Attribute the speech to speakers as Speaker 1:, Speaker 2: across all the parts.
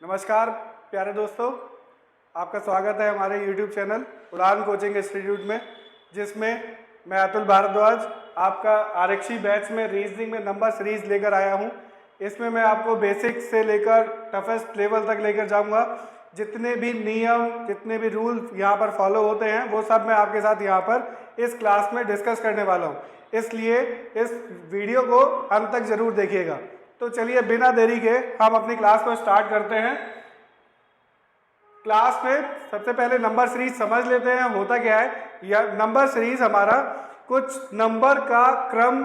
Speaker 1: नमस्कार प्यारे दोस्तों, आपका स्वागत है हमारे YouTube चैनल उड़ान कोचिंग इंस्टीट्यूट में, जिसमें मैं अतुल भारद्वाज आपका आरक्षी बैच में रीजनिंग में नंबर सीरीज लेकर आया हूं। इसमें मैं आपको बेसिक से लेकर टफेस्ट लेवल तक लेकर जाऊंगा। जितने भी नियम, जितने भी रूल यहाँ पर फॉलो होते हैं वो सब मैं आपके साथ यहाँ पर इस क्लास में डिस्कस करने वाला हूँ, इसलिए इस वीडियो को अंत तक जरूर देखिएगा। तो चलिए बिना देरी के हम अपनी क्लास को स्टार्ट करते हैं। क्लास में सबसे पहले नंबर सीरीज समझ लेते हैं होता क्या है। यह नंबर सीरीज हमारा कुछ नंबर का क्रम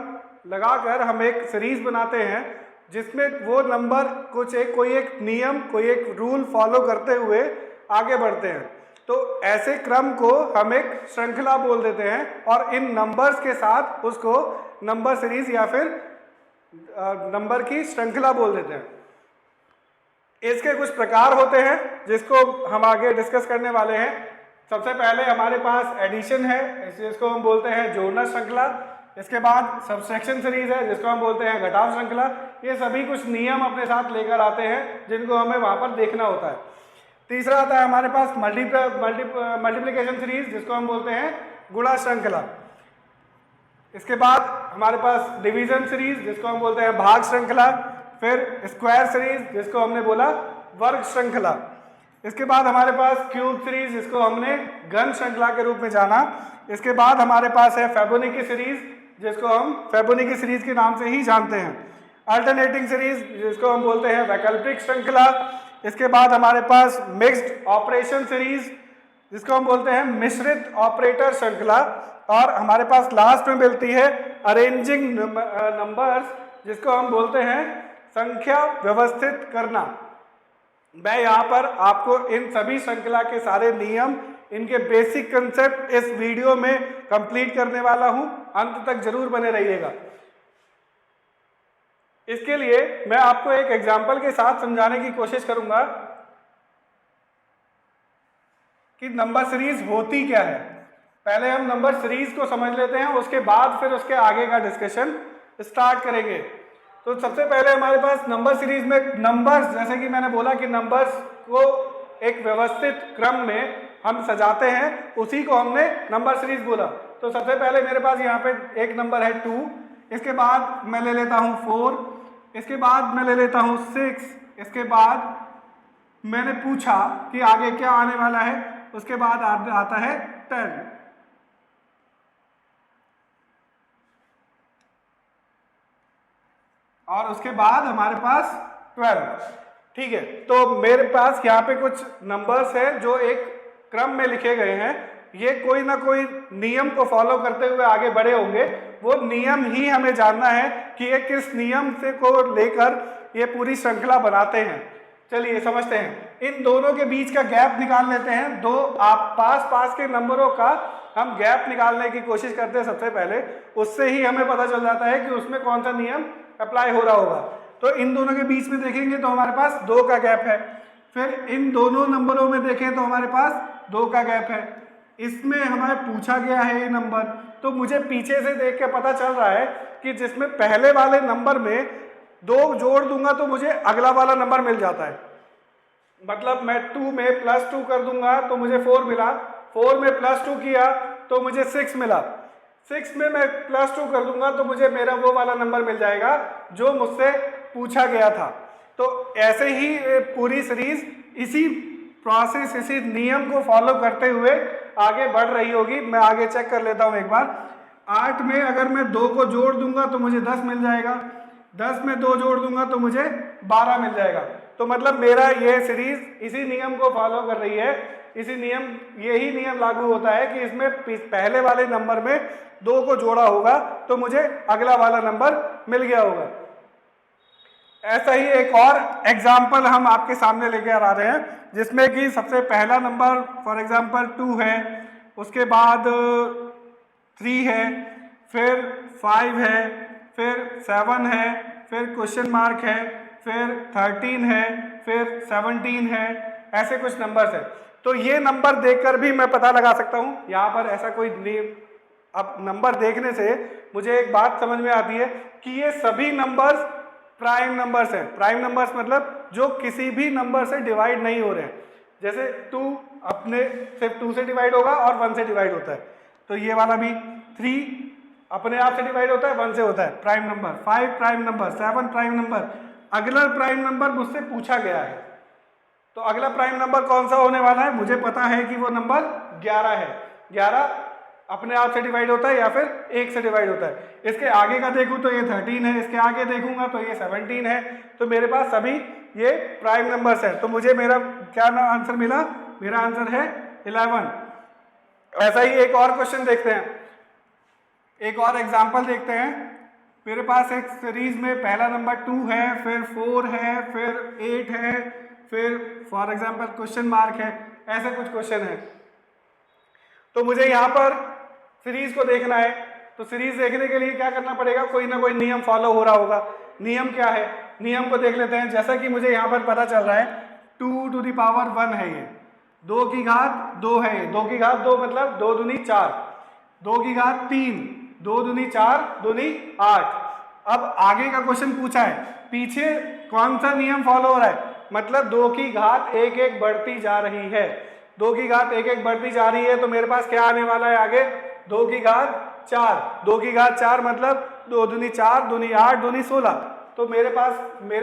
Speaker 1: लगाकर हम एक सीरीज बनाते हैं, जिसमें वो नंबर कोई एक नियम, कोई एक रूल फॉलो करते हुए आगे बढ़ते हैं। तो ऐसे क्रम को हम एक श्रृंखला बोल देते हैं और इन नंबर्स के साथ उसको नंबर सीरीज या फिर नंबर की श्रृंखला बोल देते हैं। इसके कुछ प्रकार होते हैं जिसको हम आगे डिस्कस करने वाले हैं। सबसे पहले हमारे पास एडिशन है, जिसको हम बोलते हैं जोड़ना श्रृंखला। इसके बाद सब्सट्रैक्शन सीरीज है, जिसको हम बोलते हैं घटाव श्रृंखला। ये सभी कुछ नियम अपने साथ लेकर आते हैं जिनको हमें वहाँ पर देखना होता है। तीसरा आता है हमारे पास मल्टीप्लिकेशन सीरीज, जिसको हम बोलते हैं गुणा श्रृंखला। इसके बाद हमारे पास डिवीजन सीरीज, जिसको हम बोलते हैं भाग श्रृंखला। फिर स्क्वायर सीरीज, जिसको हमने बोला वर्ग श्रृंखला। इसके बाद हमारे पास क्यूब सीरीज, जिसको हमने घन श्रृंखला के रूप में जाना। इसके बाद हमारे पास है फिबोनाची सीरीज, जिसको हम फिबोनाची सीरीज के नाम से ही जानते हैं। अल्टरनेटिंग सीरीज, जिसको हम बोलते हैं वैकल्पिक श्रृंखला। इसके बाद हमारे पास मिक्स्ड ऑपरेशन सीरीज, जिसको हम बोलते हैं मिश्रित ऑपरेटर श्रृंखला। और हमारे पास लास्ट में मिलती है अरेंजिंग नंबर्स, जिसको हम बोलते हैं संख्या व्यवस्थित करना। मैं यहाँ पर आपको इन सभी श्रृंखला के सारे नियम, इनके बेसिक कंसेप्ट इस वीडियो में कंप्लीट करने वाला हूँ। अंत तक जरूर बने रहिएगा। इसके लिए मैं आपको एक एग्जाम्पल के साथ समझाने की कोशिश करूंगा कि नंबर सीरीज होती क्या है। पहले हम नंबर सीरीज को समझ लेते हैं, उसके बाद फिर उसके आगे का डिस्कशन स्टार्ट करेंगे। तो सबसे पहले हमारे पास नंबर सीरीज में नंबर्स, जैसे कि मैंने बोला कि नंबर्स को एक व्यवस्थित क्रम में हम सजाते हैं, उसी को हमने नंबर सीरीज बोला। तो सबसे पहले मेरे पास यहाँ पे एक नंबर है 2, इसके बाद मैं ले लेता हूँ 4, इसके बाद मैं ले लेता हूँ 6, इसके बाद मैंने पूछा कि आगे क्या आने वाला है, उसके बाद आता है 10। और उसके बाद हमारे पास 12। ठीक है, तो मेरे पास यहाँ पे कुछ नंबर्स हैं जो एक क्रम में लिखे गए हैं। ये कोई ना कोई नियम को फॉलो करते हुए आगे बढ़े होंगे। वो नियम ही हमें जानना है कि ये किस नियम से को लेकर ये पूरी श्रृंखला बनाते हैं। चलिए समझते हैं। इन दोनों के बीच का गैप निकाल लेते हैं। दो आप पास के नंबरों का हम गैप निकालने की कोशिश करते हैं सबसे पहले, उससे ही हमें पता चल जाता है कि उसमें कौन सा नियम अप्लाई हो रहा होगा। तो इन दोनों के बीच में देखेंगे तो हमारे पास 2 का गैप है। फिर इन दोनों नंबरों में देखें तो हमारे पास 2 का गैप है। इसमें हमें पूछा गया है ये नंबर, तो मुझे पीछे से देख के पता चल रहा है कि जिसमें पहले वाले नंबर में 2 जोड़ दूंगा तो मुझे अगला वाला नंबर मिल जाता है। मतलब मैं 2 में +2 कर दूंगा तो मुझे 4 मिला, 4 में +2 किया तो मुझे 6 मिला, 6 में मैं +2 कर दूंगा तो मुझे मेरा वो वाला नंबर मिल जाएगा जो मुझसे पूछा गया था। तो ऐसे ही पूरी सीरीज इसी प्रोसेस, इसी नियम को फॉलो करते हुए आगे बढ़ रही होगी। मैं आगे चेक कर लेता हूँ एक बार। 8 में अगर मैं 2 को जोड़ दूंगा तो मुझे 10 मिल जाएगा, 10 में 2 जोड़ दूंगा तो मुझे 12 मिल जाएगा। तो मतलब मेरा ये सीरीज इसी नियम को फॉलो कर रही है। यही नियम लागू होता है कि इसमें पहले वाले नंबर में 2 को जोड़ा होगा तो मुझे अगला वाला नंबर मिल गया होगा। ऐसा ही एक और एग्जाम्पल हम आपके सामने लेकर आ रहे हैं, जिसमें कि सबसे पहला नंबर फॉर एग्जाम्पल 2 है, उसके बाद 3 है, फिर 5 है, फिर 7 है, फिर क्वेश्चन मार्क है, फिर 13 है, फिर 17 है। ऐसे कुछ नंबर्स है। तो ये नंबर देखकर भी मैं पता लगा सकता हूँ। यहाँ पर ऐसा कोई अब नंबर देखने से मुझे एक बात समझ में आती है कि ये सभी नंबर्स प्राइम नंबर्स हैं। प्राइम नंबर्स मतलब जो किसी भी नंबर से डिवाइड नहीं हो रहे हैं। जैसे 2 अपने सिर्फ 2 से डिवाइड होगा और 1 से डिवाइड होता है, तो ये वाला भी 3 अपने आप से डिवाइड होता है, 1 से होता है, prime number. 5 prime number, 7 prime number. अगला प्राइम नंबर मुझसे पूछा गया है, तो अगला प्राइम नंबर कौन सा होने वाला है? मुझे पता है कि वो नंबर 11 है। 11 अपने आप से डिवाइड होता है या फिर 1 से डिवाइड होता है। इसके आगे का देखूं तो ये 13 है, इसके आगे देखूंगा तो ये 17 है। तो मेरे पास सभी ये प्राइम नंबर्स हैं, तो मुझे मेरा क्या आंसर मिला? मेरा आंसर है 11। ऐसा ही एक और क्वेश्चन देखते हैं, एक और एग्जाम्पल देखते हैं। मेरे पास एक सीरीज में पहला नंबर 2 है, फिर 4 है, फिर 8 है, फिर फॉर एग्जाम्पल क्वेश्चन मार्क है, ऐसे कुछ क्वेश्चन है। तो मुझे यहाँ पर सीरीज को देखना है, तो सीरीज देखने के लिए क्या करना पड़ेगा? कोई ना कोई नियम फॉलो हो रहा होगा। नियम क्या है? नियम को देख लेते हैं। जैसा कि मुझे यहाँ पर पता चल रहा है 2 टू द पावर 1 है, ये 2 की घात 2 है, 2 की घात 2 मतलब 2 दूनी 4, 2 की घात 3, 2 दूनी 4, दूनी 8। अब आगे का क्वेश्चन पूछा है, पीछे कौन सा नियम फॉलो हो रहा है? मतलब 2 की घात 1 1 बढ़ती जा रही है। 2 की घात 1 1 बढ़ती जा रही है, तो मेरे पास क्या आने वाला है आगे? 2 की घात 4, 2 की घात 4 मतलब 2 दूनी 4, दूनी 8, दूनी 16। तो मेरे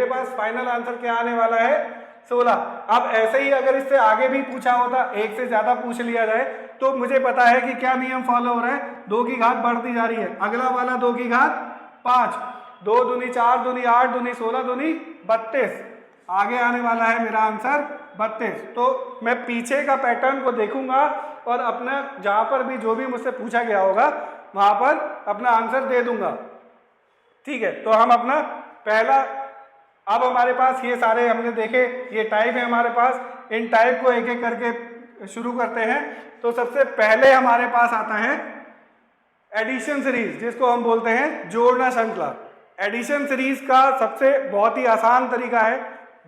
Speaker 1: पास फाइनल आंसर क्या आने वाला है? 16। अब ऐसे ही अगर इससे आगे भी पूछा होता, एक से ज्यादा पूछ लिया जाए, तो मुझे पता है कि क्या नियम फॉलो हो रहा है? 2 की घात बढ़ती जा रही है। अगला वाला 2 की घात 5, 2 दूनी 4, दूनी 8, दूनी 16, दूनी 32। आगे आने वाला है मेरा आंसर 32। तो मैं पीछे का पैटर्न को देखूंगा और अपना जहां पर भी जो भी मुझसे पूछा गया होगा वहां पर अपना आंसर दे दूंगा। ठीक है, तो हम अपना पहला, अब हमारे पास ये सारे हमने देखे, ये टाइप है हमारे पास। इन टाइप को एक एक करके शुरू करते हैं। तो सबसे पहले हमारे पास आता है एडिशन सीरीज, जिसको हम बोलते हैं जोड़ना श्रृंखला। एडिशन सीरीज का सबसे बहुत ही आसान तरीका है,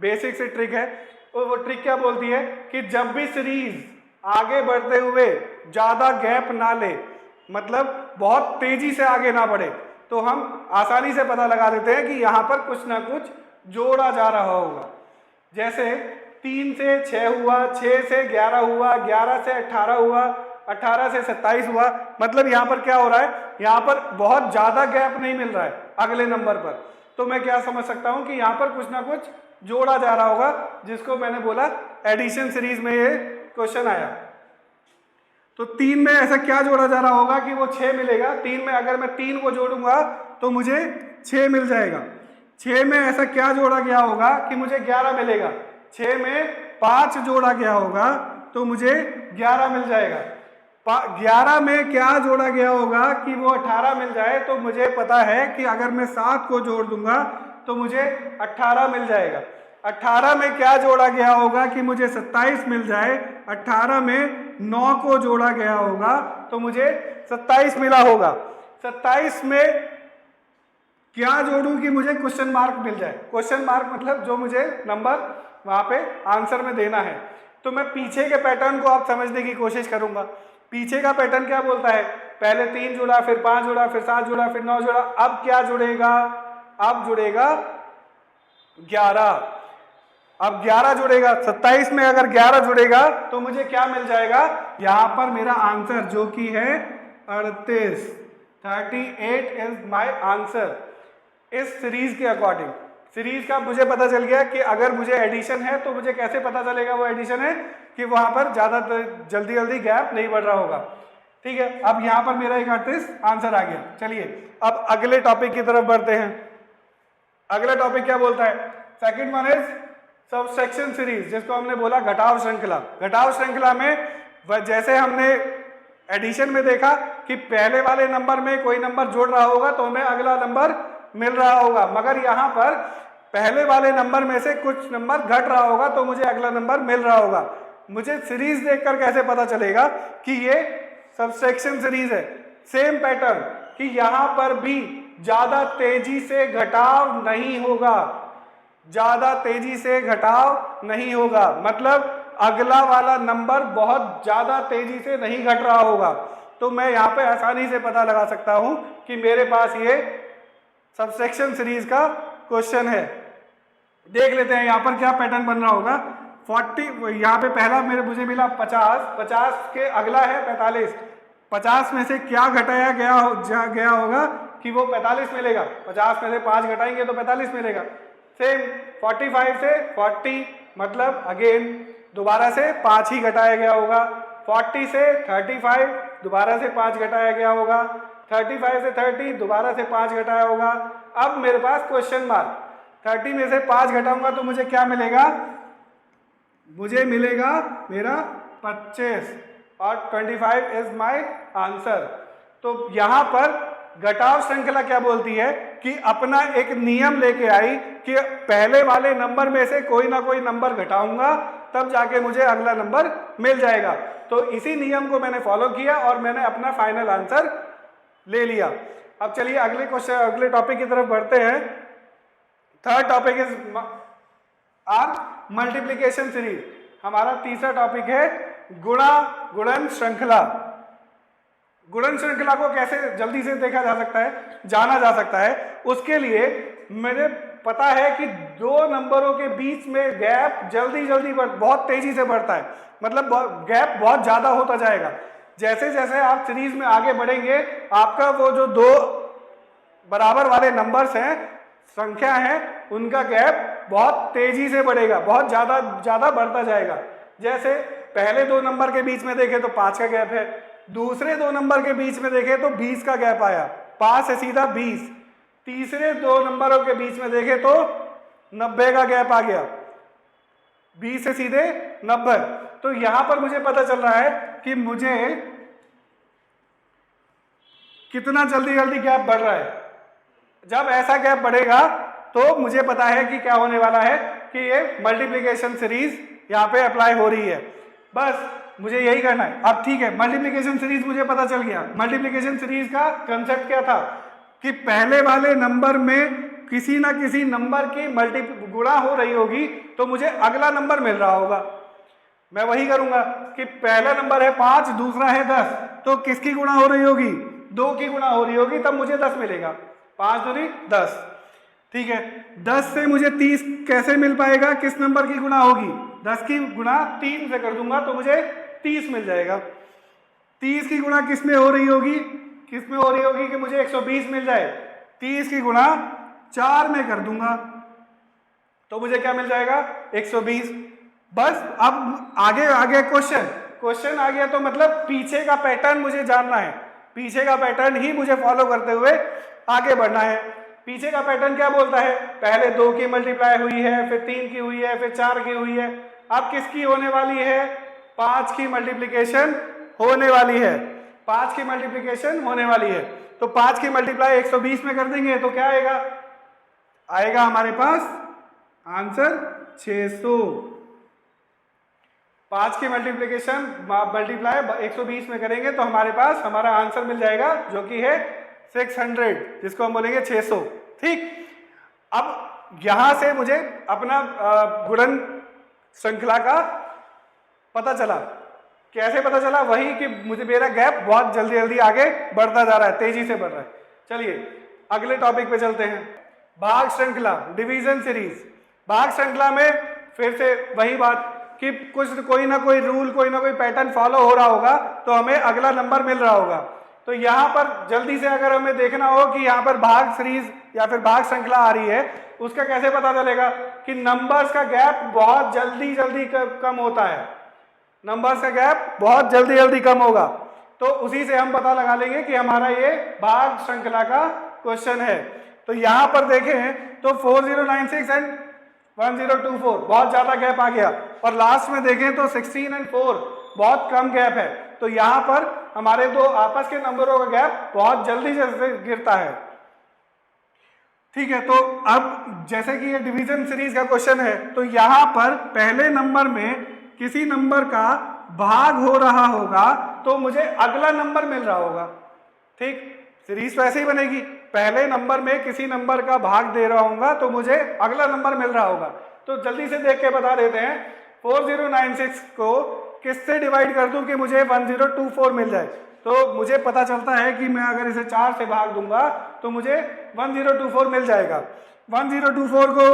Speaker 1: बेसिक से ट्रिक है। तो वो ट्रिक क्या बोलती है कि जब भी सीरीज आगे बढ़ते हुए ज्यादा गैप ना ले, मतलब बहुत तेजी से आगे ना बढ़े, तो हम आसानी से पता लगा देते हैं कि यहाँ पर कुछ ना कुछ जोड़ा जा रहा होगा। जैसे 3 से 6 हुआ, 6 से 11 हुआ, 11 से 18 हुआ, 18 से 27 हुआ। मतलब यहाँ पर क्या हो रहा है? यहाँ पर बहुत ज्यादा गैप नहीं मिल रहा है अगले नंबर पर। तो मैं क्या समझ सकता हूँ कि यहाँ पर कुछ ना कुछ जोड़ा जा रहा होगा, जिसको मैंने बोला एडिशन सीरीज में ये क्वेश्चन आया। तो 3 में ऐसा क्या जोड़ा जा रहा होगा कि वो 6 मिलेगा। 3 में अगर मैं 3 को जोड़ूंगा तो मुझे 6 मिल जाएगा। 6 में ऐसा क्या जोड़ा गया होगा कि मुझे 11 मिलेगा। 6 में 5 जोड़ा गया होगा तो मुझे 11 मिल जाएगा। 11 में क्या जोड़ा गया होगा कि वो 18 मिल जाए, तो मुझे पता है कि अगर मैं 7 को जोड़ दूंगा तो मुझे 18 मिल जाएगा। 18 में क्या जोड़ा गया होगा कि मुझे 27 मिल जाए। 18 में 9 को जोड़ा गया होगा तो मुझे 27 मिला होगा। 27 में क्या जोड़ूं कि मुझे क्वेश्चन मार्क मिल जाए। क्वेश्चन मार्क मतलब जो मुझे नंबर वहां पे आंसर में देना है। तो मैं पीछे के पैटर्न को आप समझने की कोशिश करूंगा। पीछे का पैटर्न क्या बोलता है? पहले 3 जुड़ा, फिर 5 जुड़ा, फिर 7 जुड़ा, फिर 9 जुड़ा। अब क्या जुड़ेगा? अब जुड़ेगा 11। अब 11 जुड़ेगा। 27 में अगर 11 जुड़ेगा तो मुझे क्या मिल जाएगा? यहां पर मेरा आंसर जो कि है 38। 38 इज माय आंसर इस सीरीज के अकॉर्डिंग। सीरीज का मुझे पता चल गया कि अगर मुझे एडिशन है तो मुझे कैसे पता चलेगा वो एडिशन है कि वहां पर ज्यादा जल्दी जल्दी गैप नहीं बढ़ रहा होगा। ठीक है, अब यहां पर मेरा 31 आंसर आ गया। चलिए अब अगले टॉपिक की तरफ बढ़ते हैं। अगला टॉपिक क्या बोलता है? Second one is subsection series, जिसको हमने बोला घटाव श्रृंखला। घटाव श्रृंखला में जैसे हमने एडिशन में देखा कि पहले वाले नंबर में कोई नंबर जोड़ रहा होगा तो हमें अगला नंबर मिल रहा होगा, मगर यहाँ पर पहले वाले नंबर में से कुछ नंबर घट रहा होगा तो मुझे अगला नंबर मिल रहा होगा। मुझे सीरीज देखकर कैसे पता चलेगा कि ये सबसेक्शन सीरीज है? सेम पैटर्न कि यहाँ पर भी ज्यादा तेजी से घटाव नहीं होगा। ज्यादा तेजी से घटाव नहीं होगा मतलब अगला वाला नंबर बहुत ज्यादा तेजी से नहीं घट रहा होगा। तो मैं यहाँ पे आसानी से पता लगा सकता हूं कि मेरे पास ये सबसेक्शन सीरीज का क्वेश्चन है। देख लेते हैं यहाँ पर क्या पैटर्न बन रहा होगा। 40 यहाँ पे पहला मुझे मिला 50, 50 के अगला है 45, 50 में से क्या घटाया गया होगा कि वो 45 मिलेगा। 50 में से 5 घटाएंगे तो 45 मिलेगा। सेम 45 से 40 मतलब अगेन दोबारा से 5 ही घटाया गया होगा। 40 से 35 दोबारा से 5 घटाया गया होगा। 35 से 30 दोबारा से 5 घटाया होगा। अब मेरे पास क्वेश्चन मार्क, 30 में से 5 घटाऊंगा तो मुझे क्या मिलेगा, मुझे मिलेगा मेरा 25 और 25 इज माय आंसर। तो यहां पर घटाव श्रृंखला क्या बोलती है कि अपना एक नियम लेके आई कि पहले वाले नंबर में से कोई ना कोई नंबर घटाऊंगा तब जाके मुझे अगला नंबर मिल जाएगा। तो इसी नियम को मैंने फॉलो किया और मैंने अपना फाइनल आंसर ले लिया। अब चलिए अगले टॉपिक की तरफ बढ़ते हैं। Third topic is are multiplication series. हमारा तीसरा टॉपिक है गुणन श्रृंखला। गुणन श्रृंखला को कैसे जल्दी से देखा जा सकता है, जाना जा सकता है, उसके लिए मुझे पता है कि दो नंबरों के बीच में गैप जल्दी बहुत तेजी से बढ़ता है, मतलब गैप बहुत ज्यादा होता जाएगा। जैसे जैसे आप सीरीज में आगे बढ़ेंगे आपका वो जो दो बराबर वाले नंबर्स हैं, संख्या है, उनका गैप बहुत तेजी से बढ़ेगा, बहुत ज्यादा बढ़ता जाएगा। जैसे पहले दो नंबर के बीच में देखें तो 5 का गैप है, दूसरे दो नंबर के बीच में देखें तो 20 का गैप आया, 5 से सीधा 20। तीसरे दो नंबरों के बीच में देखें तो 90 का गैप आ गया, 20 से सीधे 90। तो यहां पर मुझे पता चल रहा है कि मुझे कितना जल्दी गैप बढ़ रहा है। जब ऐसा गैप बढ़ेगा तो मुझे पता है कि क्या होने वाला है कि ये मल्टीप्लिकेशन सीरीज यहाँ पे अप्लाई हो रही है। बस मुझे यही करना है। अब ठीक है, मल्टीप्लिकेशन सीरीज मुझे पता चल गया। मल्टीप्लिकेशन सीरीज का कंसेप्ट क्या था कि पहले वाले नंबर में किसी ना किसी नंबर की गुणा हो रही होगी तो मुझे अगला नंबर मिल रहा होगा। मैं वही करूंगा कि पहला नंबर है 5, दूसरा है 10, तो किसकी गुणा हो रही होगी, 2 की गुणा हो रही होगी, तब मुझे 10 मिलेगा। 5 दूनी 10, ठीक है। 10 से मुझे 30 कैसे मिल पाएगा, किस नंबर की गुणा होगी, 10 की गुणा 3 से कर दूंगा तो मुझे 30 मिल जाएगा। 30 की गुणा किस में हो रही होगी, कि मुझे 120 मिल जाए। 30 की गुणा 4 में कर दूंगा तो मुझे क्या मिल जाएगा, 120। बस अब आगे क्वेश्चन आ गया, तो मतलब पीछे का पैटर्न मुझे जानना है, पीछे का पैटर्न ही मुझे फॉलो करते हुए आगे बढ़ना है। पीछे का पैटर्न क्या बोलता है, पहले 2 की मल्टीप्लाई हुई है, फिर 3 की हुई है, फिर 4 की हुई है, अब किसकी होने वाली है, 5 की मल्टीप्लिकेशन होने वाली है, 5 की मल्टीप्लिकेशन होने वाली है। तो 5 की मल्टीप्लाई 120 में कर देंगे तो क्या आएगा हमारे पास आंसर 600। 5 की मल्टीप्लाई 120 में करेंगे तो हमारे पास हमारा आंसर मिल जाएगा जो कि है 600, जिसको हम बोलेंगे 600। ठीक, अब यहां से मुझे अपना गुणन श्रृंखला का पता चला। कैसे पता चला, वही कि मुझे मेरा गैप बहुत जल्दी आगे बढ़ता जा रहा है, तेजी से बढ़ रहा है। चलिए अगले टॉपिक पे चलते हैं, भाग श्रृंखला, डिवीजन सीरीज। भाग श्रृंखला में फिर से वही बात कि कोई ना कोई रूल, कोई ना कोई पैटर्न फॉलो हो रहा होगा तो हमें अगला नंबर मिल रहा होगा। तो यहाँ पर जल्दी से अगर हमें देखना हो कि यहाँ पर भाग सीरीज या फिर भाग श्रृंखला आ रही है, उसका कैसे पता चलेगा कि नंबर्स का गैप बहुत जल्दी कम होता है, नंबर्स का गैप बहुत जल्दी कम होगा। तो उसी से हम पता लगा लेंगे कि हमारा ये भाग श्रृंखला का क्वेश्चन है। तो यहाँ पर देखें तो 4096 एंड 1024 बहुत ज्यादा गैप आ गया, और लास्ट में देखें तो 16 एंड 4 बहुत कम गैप है। तो यहाँ पर हमारे दो आपस के नंबरों का गैप बहुत जल्दी से गिरता है। ठीक है, तो अब जैसे कि ये डिवीजन सीरीज का क्वेश्चन है, तो यहाँ पर पहले नंबर में किसी नंबर का भाग हो रहा होगा तो मुझे अगला नंबर मिल रहा होगा। ठीक, सीरीज वैसे ही बनेगी, पहले नंबर में किसी नंबर का भाग दे रहा होगा तो मुझे अगला नंबर मिल रहा होगा। तो जल्दी से देख के बता देते हैं, 4096 को किससे डिवाइड कर दूं कि मुझे 1024 मिल जाए। तो मुझे पता चलता है कि मैं अगर इसे 4 से भाग दूंगा तो मुझे 1024 मिल जाएगा। 1024 को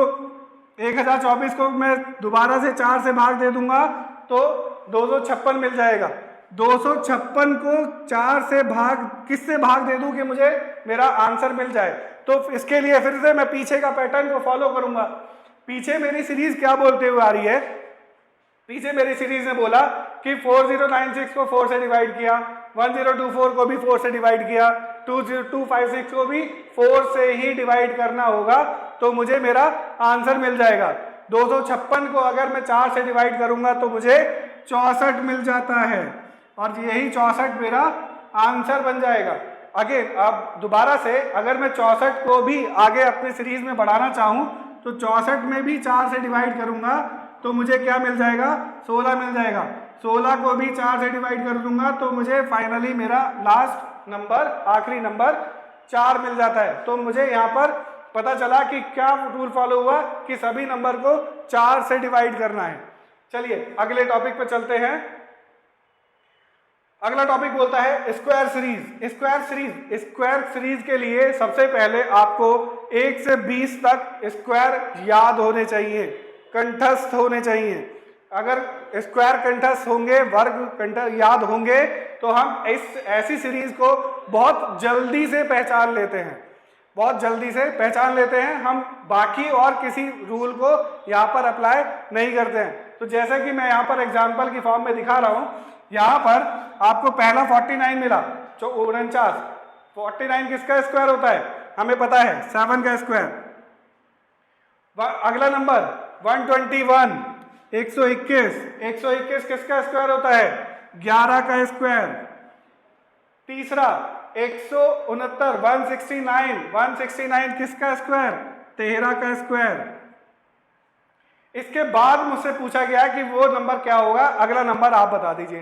Speaker 1: 1024 को मैं दोबारा से 4 से भाग दे दूंगा तो 256 मिल जाएगा। 256 को 4 से भाग किससे भाग दे दूं कि मुझे मेरा आंसर मिल जाए? तो इसके लिए फिर से मैं पीछे का पैटर्न को फॉलो करूंगा। पीछे मेरी सीरीज क्या बोलते हुए आ रही है? पीछे मेरी सीरीज ने बोला कि 4096 को 4 से डिवाइड किया, 1024 को भी 4 से डिवाइड किया, 20256 को भी 4 से ही डिवाइड करना होगा तो मुझे मेरा आंसर मिल जाएगा। 256 को अगर मैं 4 से डिवाइड करूंगा तो मुझे 64 मिल जाता है और यही 64 मेरा आंसर बन जाएगा। अगेन अब दोबारा से अगर मैं 64 को भी आगे अपने सीरीज में बढ़ाना चाहूं तो 64 में भी 4 से डिवाइड करूंगा तो मुझे क्या मिल जाएगा? 16 मिल जाएगा। 16 को भी 4 से डिवाइड कर दूंगा तो मुझे फाइनली मेरा लास्ट नंबर, आखिरी नंबर 4 मिल जाता है। तो मुझे यहाँ पर पता चला कि क्या रूल फॉलो हुआ कि सभी नंबर को 4 से डिवाइड करना है। चलिए अगले टॉपिक पे चलते हैं। अगला टॉपिक बोलता है स्क्वायर सीरीज। स्क्वायर सीरीज के लिए सबसे पहले आपको 1 से 20 तक स्क्वायर याद होने चाहिए, कंठस्थ होने चाहिए। अगर स्क्वायर कंठस्थ होंगे, वर्ग कंठस्थ याद होंगे तो हम इस ऐसी सीरीज को बहुत जल्दी से पहचान लेते हैं, बहुत जल्दी से पहचान लेते हैं। हम बाकी और किसी रूल को यहाँ पर अप्लाई नहीं करते हैं। तो जैसे कि मैं यहाँ पर एग्जाम्पल की फॉर्म में दिखा रहा हूँ, यहाँ पर आपको पहला 49 मिला, 49। 49 किसका स्क्वायर होता है? हमें पता है 7 का स्क्वायर। अगला नंबर 121, 121। 121 किसका स्क्वायर होता है? 11 का स्क्वायर। तीसरा 169, 169। 169 किसका स्क्वायर? 13 का स्क्वायर। इसके बाद मुझसे पूछा गया कि वो नंबर क्या होगा, अगला नंबर आप बता दीजिए।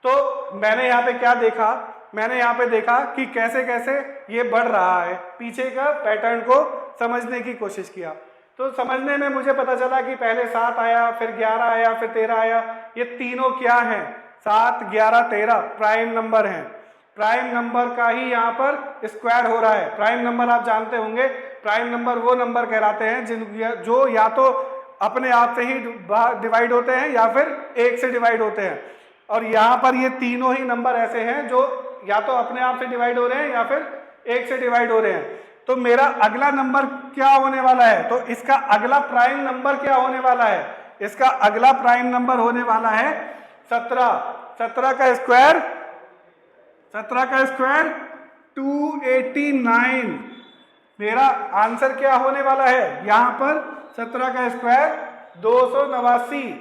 Speaker 1: तो मैंने यहाँ पे क्या देखा? मैंने यहाँ पे देखा कि कैसे कैसे ये बढ़ रहा है, पीछे का पैटर्न को समझने की कोशिश किया। तो समझने में मुझे पता चला कि पहले 7 आया, फिर 11 आया, फिर 13 आया। ये तीनों क्या हैं? 7, 11, 13 प्राइम नंबर हैं। प्राइम नंबर का ही यहाँ पर स्क्वायर हो रहा है। प्राइम नंबर आप जानते होंगे, प्राइम नंबर वो नंबर कहलाते हैं जो या तो अपने आप से ही डिवाइड होते हैं या फिर 1 से डिवाइड होते हैं। और यहाँ पर ये तीनों ही नंबर ऐसे हैं जो या तो अपने आप से डिवाइड हो रहे हैं या फिर 1 से डिवाइड हो रहे हैं। तो मेरा अगला नंबर क्या होने वाला है? तो इसका अगला प्राइम नंबर क्या होने वाला है? इसका अगला प्राइम नंबर होने वाला है 17। 17 का स्क्वायर, 17 का स्क्वायर 289। मेरा आंसर क्या होने वाला है? यहाँ पर 17 का स्क्वायर 289।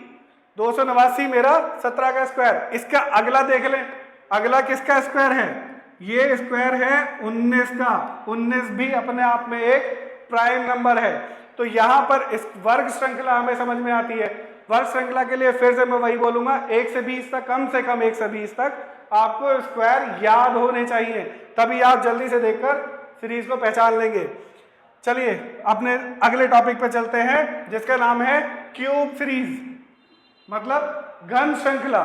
Speaker 1: 289 मेरा 17 का स्क्वायर। इसका अगला देख लें, अगला किसका स्क्वायर है? ये स्क्वायर है 19 का। 19 भी अपने आप में एक प्राइम नंबर है। तो यहाँ पर इस वर्ग श्रृंखला हमें समझ में आती है। वर्ग श्रृंखला के लिए फिर से मैं वही बोलूंगा, 1 से 20 तक, कम से कम 1 से 20 तक आपको स्क्वायर याद होने चाहिए, तभी आप जल्दी से देखकर सीरीज को पहचान लेंगे। चलिए अपने अगले टॉपिक पे चलते हैं जिसका नाम है क्यूब सीरीज, मतलब घन श्रृंखला।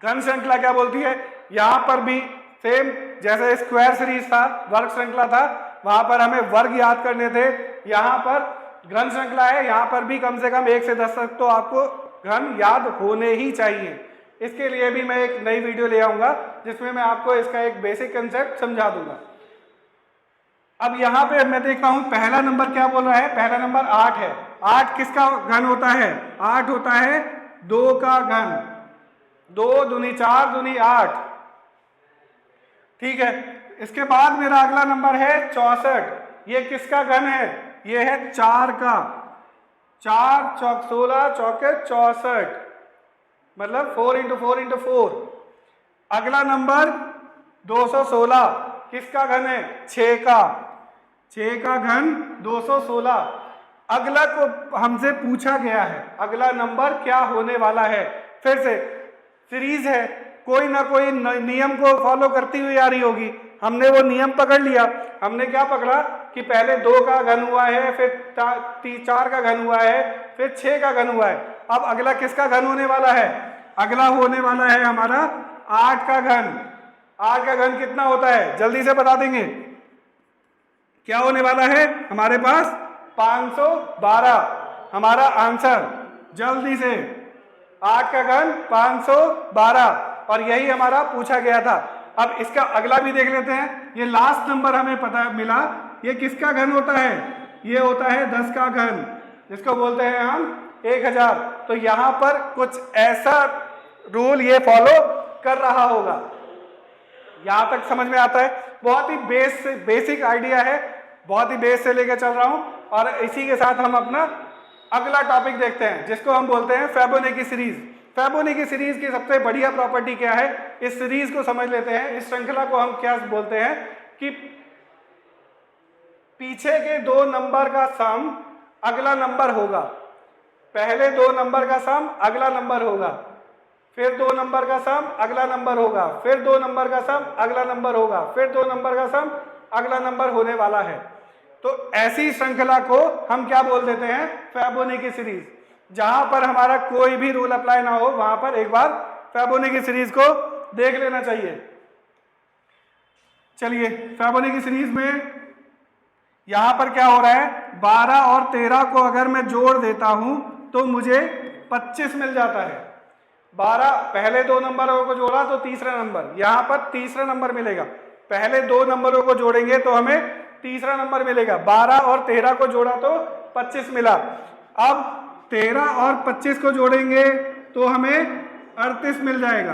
Speaker 1: घन श्रृंखला क्या बोलती है? यहाँ पर भी सेम जैसे स्क्वायर सीरीज था, वर्ग श्रृंखला था, वहां पर हमें वर्ग याद करने थे। यहाँ पर घन श्रृंखला है, यहाँ पर भी कम से कम 1 से 10 तक तो आपको घन याद होने ही चाहिए। इसके लिए भी मैं एक नई वीडियो ले आऊंगा जिसमें मैं आपको इसका एक बेसिक कंसेप्ट समझा दूंगा। अब यहाँ पे मैं देखता हूँ पहला नंबर क्या बोल रहा है? पहला नंबर 8 है। 8 किसका घन होता है? 8 होता है 2 का घन। 2 दूनी 4 दूनी 8। ठीक है। इसके बाद मेरा अगला नंबर है 64। ये किसका घन है? ये है 4 का। 4 चौक 16 चौके 64, मतलब 4 × 4 × 4। अगला नंबर 216 किसका घन है? 6 का। 6 का घन 216। अगला को हमसे पूछा गया है अगला नंबर क्या होने वाला है। फिर से सीरीज है, कोई ना कोई नियम को फॉलो करती हुई आ रही होगी। हमने वो नियम पकड़ लिया। हमने क्या पकड़ा कि पहले 2 का घन हुआ है, फिर 4 का घन हुआ है, फिर 6 का घन हुआ है। अब अगला किसका घन होने वाला है? अगला होने वाला है हमारा 8 का घन। 8 का घन कितना होता है? जल्दी से बता देंगे। क्या होने वाला है हमारे पास? 512 हमारा आंसर। जल्दी से 8 का घन 512 और यही हमारा पूछा गया था। अब इसका अगला भी देख लेते हैं। ये लास्ट नंबर हमें पता मिला, ये किसका घन होता है? ये होता है 10 का घन, जिसको बोलते हैं हम 1000। तो यहां पर कुछ ऐसा रूल ये फॉलो कर रहा होगा। यहां तक समझ में आता है? बहुत ही बेसिक आइडिया है, बहुत ही बेस से लेकर चल रहा हूं। और इसी के साथ हम अपना अगला टॉपिक देखते हैं, जिसको हम बोलते हैं फिबोनाची सीरीज। फिबोनाची सीरीज की सबसे बढ़िया प्रॉपर्टी क्या है, इस सीरीज को समझ लेते हैं। इस श्रृंखला को हम क्या बोलते हैं कि पीछे के 2 नंबर का सम अगला नंबर होगा। पहले 2 नंबर का सम अगला नंबर होगा, फिर 2 नंबर का सम अगला नंबर होगा, फिर 2 नंबर का सम अगला नंबर होगा, फिर 2 नंबर का सम अगला नंबर होने वाला है। तो ऐसी श्रृंखला को हम क्या बोल देते हैं? Fibonacci series. जहां पर हमारा कोई भी रूल अप्लाई ना हो, वहां पर एक बार फिबोनाची सीरीज को देख लेना चाहिए। चलिए, फिबोनाची सीरीज में यहां पर क्या हो रहा है, 12 और 13 को अगर मैं जोड़ देता हूं तो मुझे 25 मिल जाता है। 12 पहले 2 नंबरों को जोड़ा तो तीसरा नंबर, यहां पर तीसरा नंबर मिलेगा। पहले 2 नंबरों को जोड़ेंगे तो हमें तीसरा नंबर मिलेगा। 12 और 13 को जोड़ा तो 25 मिला। अब 13 और 25 को जोड़ेंगे तो हमें 38 मिल जाएगा।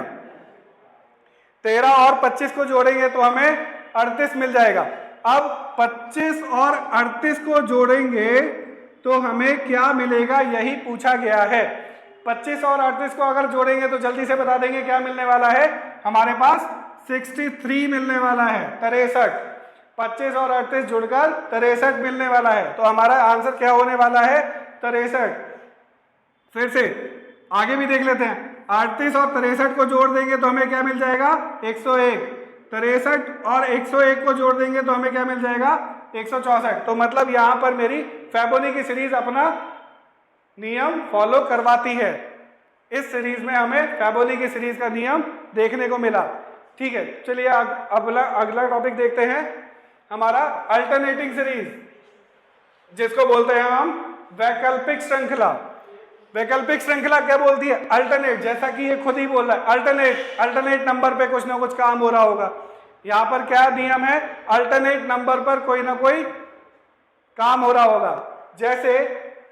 Speaker 1: 13 और 25 को जोड़ेंगे तो हमें 38 मिल जाएगा। अब 25 और 38 को जोड़ेंगे तो हमें क्या मिलेगा, यही पूछा गया है। 25 और 38 को अगर जोड़ेंगे तो जल्दी से बता देंगे क्या मिलने वाला है। हमारे पास 63 मिलने वाला है, 63। 25 और 38 जुड़कर 63 मिलने वाला है। तो हमारा आंसर क्या होने वाला है? 63। फिर से आगे भी देख लेते हैं। 38 और 63 को जोड़ देंगे तो हमें क्या मिल जाएगा? 101। 63 और 101 को जोड़ देंगे तो हमें क्या मिल जाएगा? 164। तो मतलब यहां पर मेरी फिबोनाची सीरीज अपना नियम फॉलो करवाती है। इस सीरीज में हमें फिबोनाची सीरीज का नियम देखने को मिला। ठीक है, चलिए अगला टॉपिक देखते हैं, हमारा अल्टरनेटिंग सीरीज, जिसको बोलते हैं हम वैकल्पिक श्रृंखला। वैकल्पिक श्रृंखला क्या बोलती है? अल्टरनेट, जैसा कि ये खुद ही बोल रहा है, अल्टरनेट नंबर पे कुछ ना कुछ काम हो रहा होगा। यहां पर क्या नियम है? अल्टरनेट नंबर पर कोई ना कोई काम हो रहा होगा। जैसे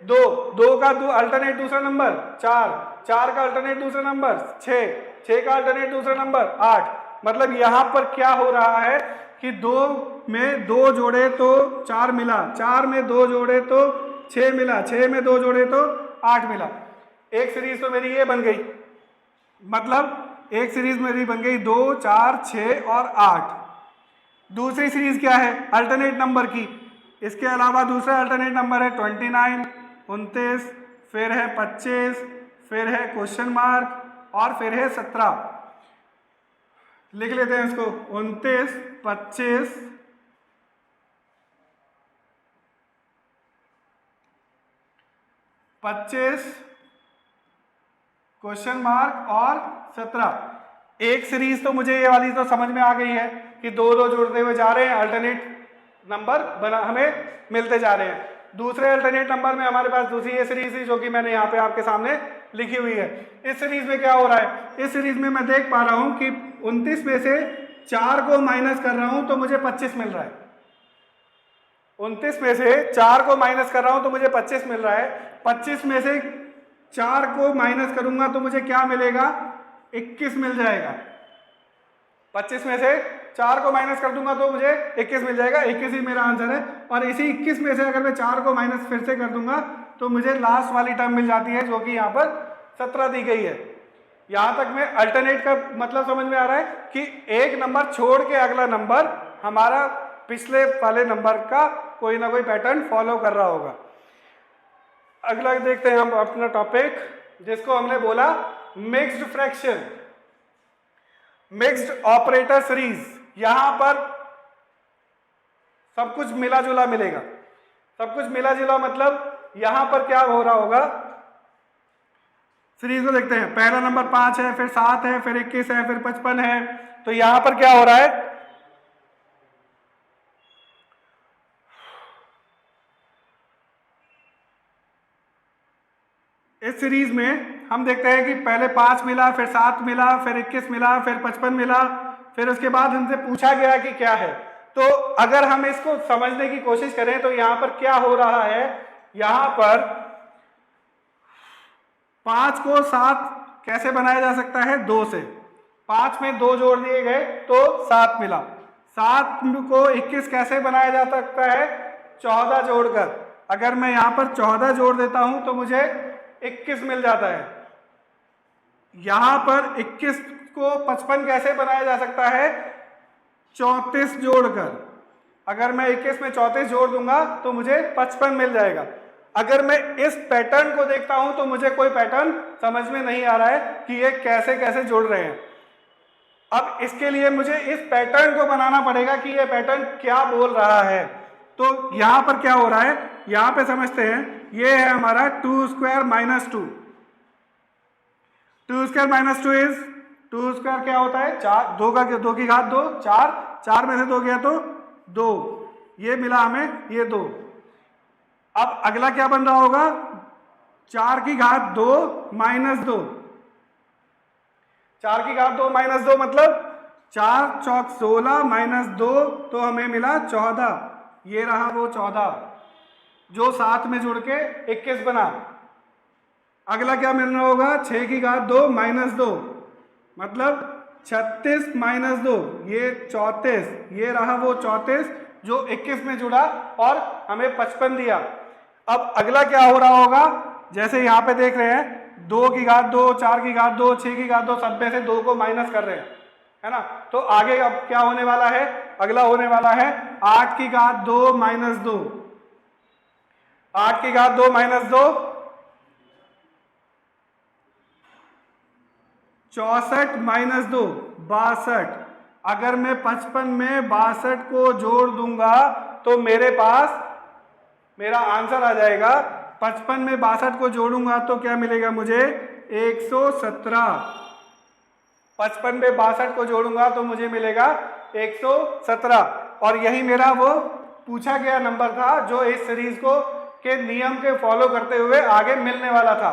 Speaker 1: 2 का अल्टरनेट दूसरा नंबर 4 का अल्टरनेट दूसरा नंबर 6 का अल्टरनेट दूसरा नंबर 8। मतलब यहां पर क्या हो रहा है कि 2 में 2 जोड़े तो 4 मिला, 4 में 2 जोड़े तो 6 मिला, 6 में 2 जोड़े तो 8 मिला। एक सीरीज तो मेरी ये बन गई, मतलब एक सीरीज मेरी बन गई 2, 4, 6 और 8। दूसरी सीरीज क्या है? अल्टरनेट नंबर की। इसके अलावा दूसरा अल्टरनेट नंबर है 29, 29, फिर है 25, फिर है क्वेश्चन मार्क और फिर है 17। लिख लेते हैं इसको, 29, 25, 25, क्वेश्चन मार्क और 17। एक सीरीज तो मुझे ये वाली तो समझ में आ गई है कि 2 जुड़ते हुए जा रहे हैं, अल्टरनेट नंबर हमें मिलते जा रहे हैं। दूसरे अल्टरनेट नंबर में हमारे पास दूसरी ये सीरीज थी जो कि मैंने यहाँ पे आपके सामने लिखी हुई है। इस सीरीज में क्या हो रहा है? इस सीरीज में मैं देख पा रहा हूं कि 29 में से 4 को माइनस कर रहा हूं तो मुझे 25 मिल रहा है। 29 में से 4 को माइनस कर रहा हूं तो मुझे 25 मिल रहा है। 25 में से 4 को माइनस करूंगा तो मुझे क्या मिलेगा? 21 मिल जाएगा। 25 में से 4 को माइनस कर दूंगा तो मुझे 21 मिल जाएगा। 21 ही मेरा आंसर है। और इसी 21 में से अगर मैं 4 को माइनस फिर से कर दूंगा तो मुझे लास्ट वाली टर्म मिल जाती है जो कि यहाँ पर 17 दी गई है। यहां तक में अल्टरनेट का मतलब समझ में आ रहा है कि एक नंबर छोड़ के अगला नंबर हमारा पिछले वाले नंबर का कोई ना कोई पैटर्न फॉलो कर रहा होगा। अगला देखते हैं हम अपना टॉपिक, जिसको हमने बोला mixed fraction, mixed operator series. यहां पर सब कुछ मिला जुला मिलेगा। सब कुछ मिला जुला मतलब यहां पर क्या हो रहा होगा? सीरीज को देखते हैं। पहला नंबर 5 है, फिर 7 है, फिर 21 है, फिर 55 है। तो यहां पर क्या हो रहा है? इस सीरीज में हम देखते हैं कि पहले 5 मिला, फिर 7 मिला, फिर 21 मिला, फिर 55 मिला, फिर उसके बाद हमसे पूछा गया कि क्या है। तो अगर हम इसको समझने की कोशिश करें तो यहाँ पर क्या हो रहा है, यहाँ पर 5 को 7 कैसे बनाया जा सकता है, 2 से। 5 में 2 जोड़ दिए गए तो 7 मिला। 7 को 21 कैसे बनाया जा सकता है, 14 जोड़कर। अगर मैं यहाँ पर 14 जोड़ देता हूं तो मुझे 21 मिल जाता है। यहाँ पर 21 को 55 कैसे बनाया जा सकता है, 34 जोड़कर। अगर मैं 21 में 34 जोड़ दूंगा तो मुझे 55 मिल जाएगा। अगर मैं इस पैटर्न को देखता हूं तो मुझे कोई पैटर्न समझ में नहीं आ रहा है कि ये कैसे कैसे जुड़ रहे हैं। अब इसके लिए मुझे इस पैटर्न को बनाना पड़ेगा कि ये पैटर्न क्या बोल रहा है। तो यहां पर क्या हो रहा है, यहां पे समझते हैं। ये है हमारा 2 square minus 2। 2 square minus 2 is 2 square क्या होता है, 4, 2 की घात 2, 4 में से 2 गया तो 2, ये मिला हमें, ये 2। अब अगला क्या बन रहा होगा, 4 की घात 2 माइनस 2। 4 की घात 2 माइनस 2 मतलब 4 चौक 16 माइनस 2 तो हमें मिला 14। ये रहा वो 14 जो 7 में जुड़ के 21 बना। अगला क्या मिल रहा होगा, 6 की घात 2 माइनस 2 मतलब 36 माइनस 2, ये 34। ये रहा वो 34 जो 21 में जुड़ा और हमें 55 दिया। अब अगला क्या हो रहा होगा, जैसे यहाँ पे देख रहे हैं 2 की घात 2, 4 की घात 2, 6 की घात 2, सब में से 2 को माइनस कर रहे हैं, है ना। तो आगे अब क्या होने वाला है, अगला होने वाला है 8 की घात 2 माइनस 2। 8 की घात 2 माइनस 2 64 माइनस 2 62। अगर मैं 55 में 62 को जोड़ दूंगा तो मेरे पास मेरा आंसर आ जाएगा। 55 में 62 को जोड़ूंगा तो क्या मिलेगा मुझे, 117। 55 में 62 को जोड़ूंगा तो मुझे मिलेगा 117। और यही मेरा वो पूछा गया नंबर था जो इस सीरीज को के नियम के फॉलो करते हुए आगे मिलने वाला था।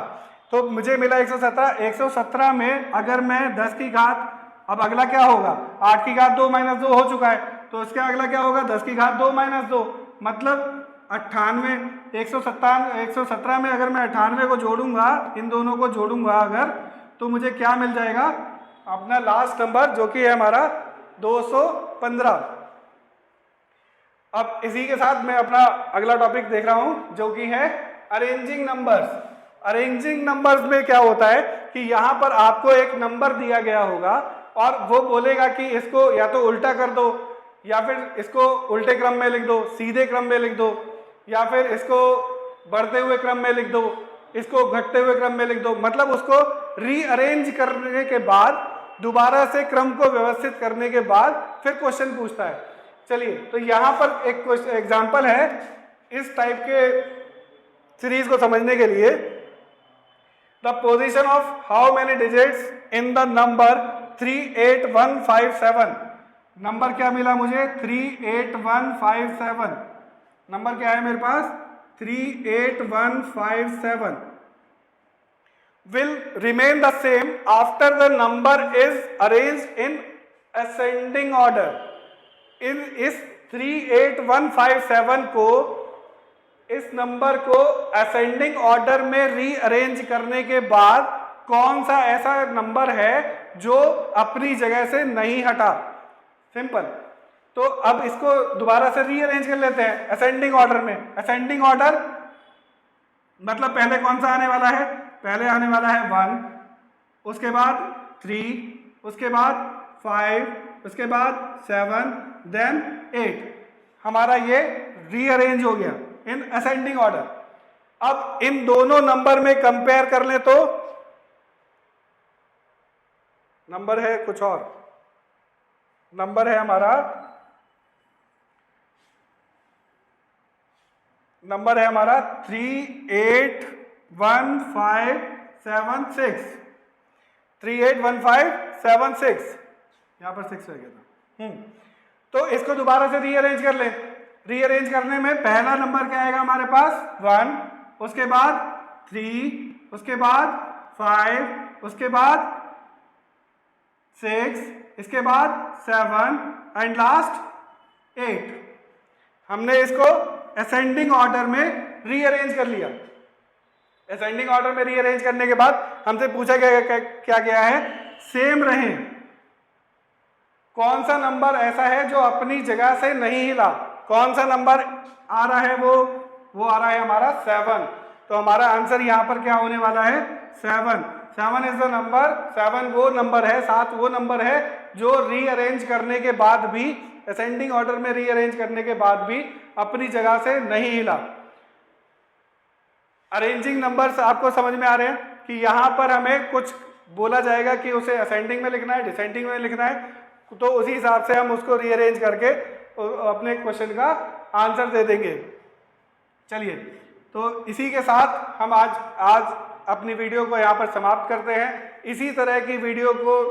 Speaker 1: तो मुझे मिला 117। 117 में अगर मैं 10 की घात, अब अगला क्या होगा, 8 की घात 2 माइनस 2 हो चुका है, तो इसका अगला क्या होगा, 10 की घात 2 माइनस 2 मतलब 98। 117 में अगर मैं 98 को जोड़ूंगा, इन दोनों को जोड़ूंगा अगर, तो मुझे क्या मिल जाएगा, अपना लास्ट नंबर जो कि है हमारा 215। अब इसी के साथ मैं अपना अगला टॉपिक देख रहा हूं जो कि है अरेंजिंग नंबर्स। अरेंजिंग नंबर्स में क्या होता है कि यहाँ पर आपको एक नंबर दिया गया होगा और वो बोलेगा कि इसको या तो उल्टा कर दो, या फिर इसको उल्टे क्रम में लिख दो, सीधे क्रम में लिख दो, या फिर इसको बढ़ते हुए क्रम में लिख दो, इसको घटते हुए क्रम में लिख दो। मतलब उसको रीअरेंज करने के बाद, दोबारा से क्रम को व्यवस्थित करने के बाद फिर क्वेश्चन पूछता है। चलिए, तो यहाँ पर एक एग्जाम्पल है इस टाइप के सीरीज को समझने के लिए। The position of how many digits in the number 38157। Number क्या मिला मुझे, 38157। नंबर क्या है मेरे पास, 38157 will remain the same after the number is arranged in ascending order। इस 38157 को, इस नंबर को असेंडिंग ऑर्डर में रीअरेंज करने के बाद कौन सा ऐसा नंबर है जो अपनी जगह से नहीं हटा। सिंपल। तो अब इसको दोबारा से रीअरेंज कर लेते हैं असेंडिंग ऑर्डर में। असेंडिंग ऑर्डर मतलब पहले कौन सा आने वाला है, पहले आने वाला है 1, उसके बाद 3, उसके बाद 5, उसके बाद 7, देन 8। हमारा ये रीअरेंज हो गया इन असेंडिंग ऑर्डर। अब इन दोनों नंबर में कंपेयर कर ले तो नंबर है कुछ और, नंबर है हमारा, नंबर है हमारा 38156। 38156, यहां पर 6 रह गया था। तो इसको दोबारा से रीअरेंज कर ले। रीअरेंज करने में पहला नंबर क्या आएगा हमारे पास, 1, उसके बाद 3, उसके बाद 5, उसके बाद 6, इसके बाद 7 एंड लास्ट 8। हमने इसको असेंडिंग ऑर्डर में रीअरेंज कर लिया। असेंडिंग ऑर्डर में रीअरेंज करने के बाद हमसे पूछा क्या गया है, सेम रहे, कौन सा नंबर ऐसा है जो अपनी जगह से नहीं हिला। कौन सा नंबर आ रहा है, वो आ रहा है हमारा 7। तो हमारा आंसर यहाँ पर क्या होने वाला है, 7। 7 इज द नंबर, 7 वो नंबर है, 7 वो नंबर है जो रीअरेंज करने के बाद भी, असेंडिंग ऑर्डर में रीअरेंज करने के बाद भी अपनी जगह से नहीं हिला। अरेंजिंग नंबर्स आपको समझ में आ रहे हैं कि यहाँ पर हमें कुछ बोला जाएगा कि उसे असेंडिंग में लिखना है, डिसेंडिंग में लिखना है, तो उसी हिसाब से हम उसको रीअरेंज करके अपने क्वेश्चन का आंसर दे देंगे। चलिए, तो इसी के साथ हम आज अपनी वीडियो को यहाँ पर समाप्त करते हैं। इसी तरह की वीडियो को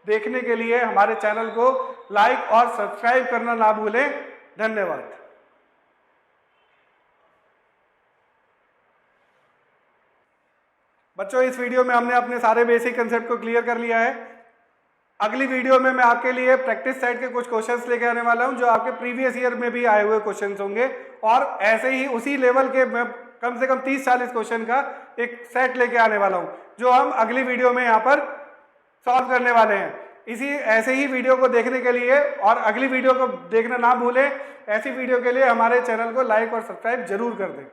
Speaker 1: देखने के लिए हमारे चैनल को लाइक और सब्सक्राइब करना ना भूलें। धन्यवाद। बच्चों, इस वीडियो में हमने अपने सारे बेसिक कंसेप्ट को क्लियर कर लिया है। अगली वीडियो में मैं आपके लिए प्रैक्टिस सेट के कुछ क्वेश्चंस लेके आने वाला हूं जो आपके प्रीवियस ईयर में भी आए हुए क्वेश्चंस होंगे, और ऐसे ही उसी लेवल के मैं कम से कम 30-40 क्वेश्चन का एक सेट लेके आने वाला हूं जो हम अगली वीडियो में यहाँ पर सॉल्व करने वाले हैं। ऐसे ही वीडियो को देखने के लिए और अगली वीडियो को देखना ना भूलें। ऐसी वीडियो के लिए हमारे चैनल को लाइक और सब्सक्राइब जरूर कर दें।